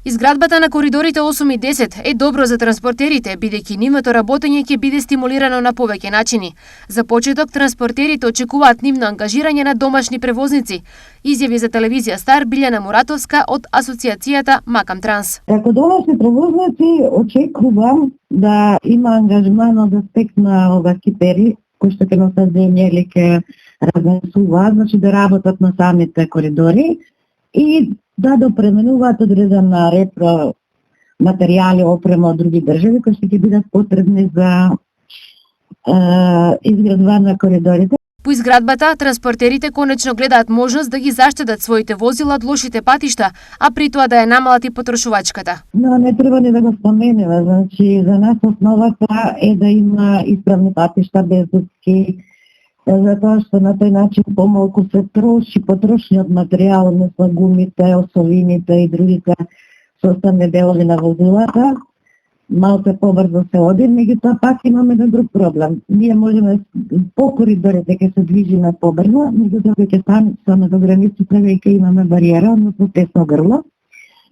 Изградбата на коридорите 8 и 10 е добро за транспортерите, бидејќи нивното работење ќе биде стимулирано на повеќе начини. За почеток, транспортерите очекуваат нивно ангажирање на домашни превозници, изјави за телевизија Стар Билјана Муратовска од асоциацијата Макам Транс. Како домашни превозници очекувам да има ангажман од аспект на ова кипери, кои што ќе носат земја или ќе разнесуваат, значи да работат на самите коридори и да допременуваат одреден ретро материјали, опрема од други држави кои ќе бидат потребни за изградба на коридорите. По изградбата, транспортерите конечно гледаат можност да ги заштедат своите возила од лошите патишта, а при тоа да ја намалат и потрошувачката. Но не треба ни да го споменеме, значи за нас основата е да има исправни патишта без дупки, затоа што на тој начин помалку се троши потрошниот материјал, односно гумите, осовините и другите составни делови на возилата, малку побрзо се оди, меѓутоа пак имаме еден друг проблем. Ние можеме по коридорите ќе се движиме побрзо, меѓутоа ќе станеме до границите веќе имаме бариера, односно тесно грло,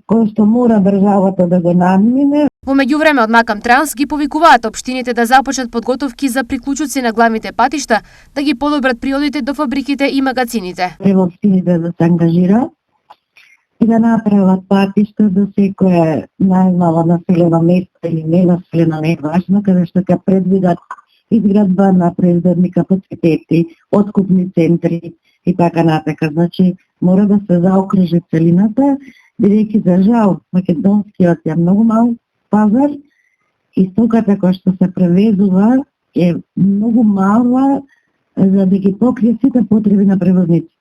кој што мора државата да го надмине. Во меѓувреме од Макам Транс ги повикуваат општините да започнат подготовки за приклучоци на главните патишта, да ги подобрат приодите до фабриките и магазините. Треба општините да се ангажираат и да направат патишта до секое најмало населено место или ненаселено, не е важно, каде што ќе предвидат изградба на производни капацитети, откупни центри и така натака. Значи, мора да се заокружи целината, бидејќи за жал македонскиот е многу мал пазар и стоката која што се превезува е многу мала за да ги покрие сите потреби на превозниците.